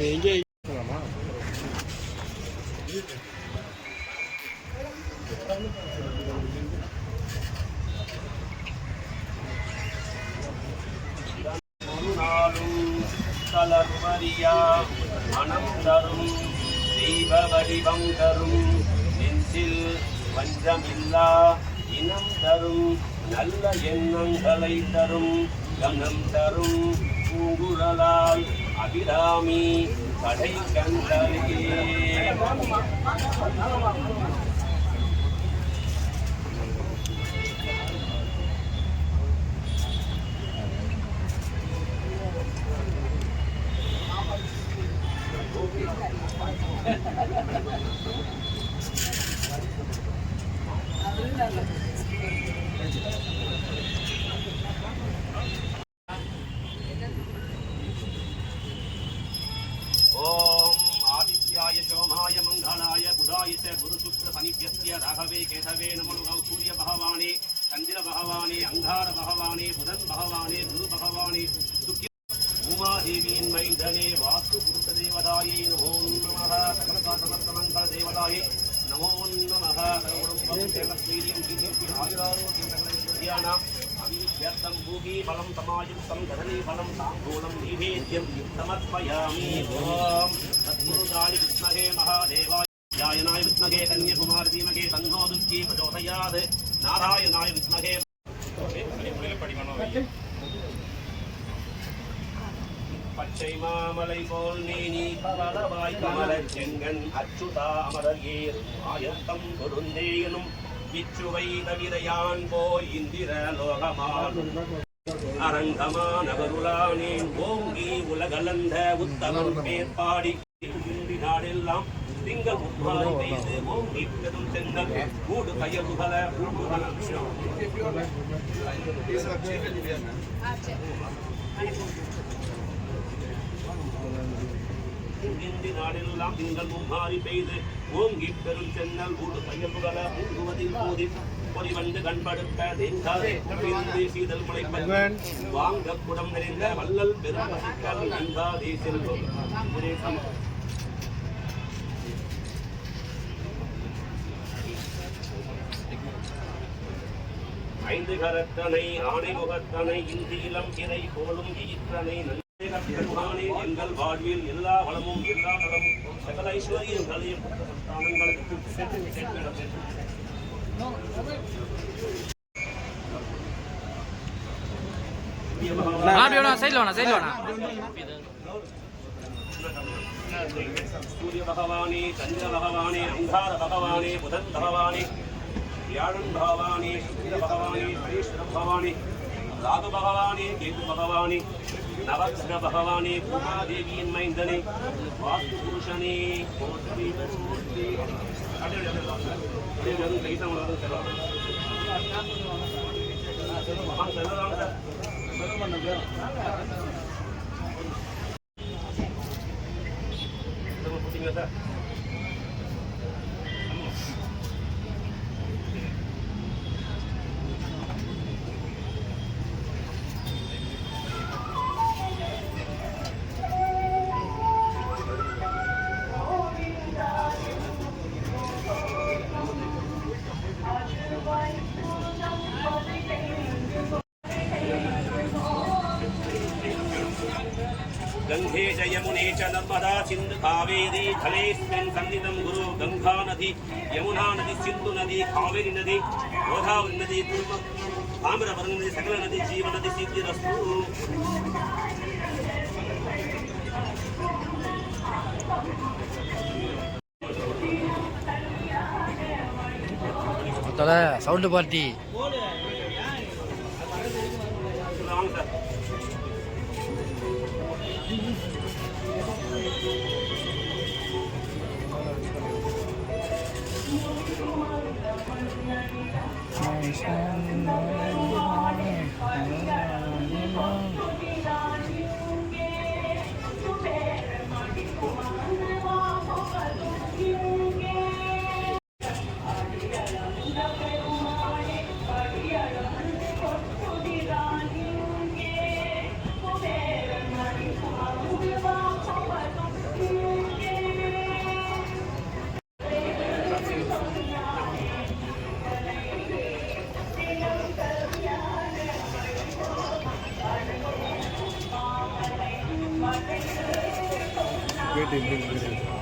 எங்கே போகலாமா? கலர்மரியா மனம் தரும் தெய்வ வடிவம் தரும் நெஞ்சில் வஞ்சமில்லா இனம் தரும் நல்ல எண்ணங்களை தரும் கனம் தரும் பூங்குழலால் அபிராமி கடை கண்டலே. ஓம் ஆதித்யாய சோமாய மங்களாய புதாய குரு சுக்ர சனிப்யஸ்ய ராகவே கேதவே நமோ சூரிய பகவானே சந்திர பகவானே அங்கார பகவானே புதன் பகவானே குரு பகவானே உமாதேவியின் மைந்தனே வாஸ்து புருஷ தேவதாயே நமோ நமः சகலகா சமர்த்தமங்கல தேவதாயே நமோ நமः சர்வகுணம் தேவஸ்வீரியம் கீர்த்தியம் ஆயுராரோக்கியம் சகலவித்யானாம் அவித்யர்த்தம் பூகி பலம் சமாயுக்தம் தரணி பலம் தாம்பூலம் நைவேத்யம் சமர்ப்பயாமி. ஓம் சத்குருதாய வித்மகே மகாதேவாய யாயனாய வித்மகே கன்யகுமார் தீமகே தன்னோ துர்கி பிரச்சோதயாத் நாராயணாய வித்மகே. பச்சை மாமலை போல் நீ பவளவாய் கமலச் செங்கன் அச்சுதா அமரர் ஏறும் ஆயத்தம் பொருந்தேயனும் விச்சுவை தவிரையான் போய் இந்திர லோகமான் அரங்கமானவருளானேன் ஓங்கி உலகலந்த உத்தமன் பேர்பாடி நாடெல்லாம் திங்கள் முப்பாய் பெய்து ஓங்கி பெரும் செங்கல் கூடு கயலுகல இந்தி நாடெல்லாம் திங்கள் மும்மாறி பெய்து ஓங்கி பெரும் சென்னல் ஊடு பையல்புகல பூங்குவதில் போதி பொறிவண்டு கண்படுத்த தேங்காதே சீதல் முளைப்பன் வாங்க குடம் நிறைந்த வள்ளல் பெரும் பசிக்கல் நங்காதே செல்வம் ஐந்து கரத்தனை ஆணை முகத்தனை இந்தியிலம் இறை போலும் ஈற்றனை பெருமானே எங்கள் வாழ்வில் எல்லா வளமும் எல்லா நலமும் சகல ஐஸ்வர்யங்களையும் சூரிய பகவானே சந்திர பகவானே அங்கார பகவானே புதன் பகவானே வியாழன் பகவானே சுக்கிர பகவானே சனீஸ்வர பகவானே ராகு பகவானே கேது பகவானே நவகிரக பகவானே பூமாதேவியின் மைந்தனே வாஸ்து புருஷனே சார். गंगे च यमुने च नर्मदा सिंधु कावेरी जलेस्मिन् सन्निधं गुरु गंगा नदी यमुना नदी सिंधु नदी कावेरी नदी गोदावरी नदी ताम्रपर्णी नदी सकल नदी जीवन नदी सिद्धिरस्तु. சவுண்ட் பார்ட்டி கேட்டு எப்படி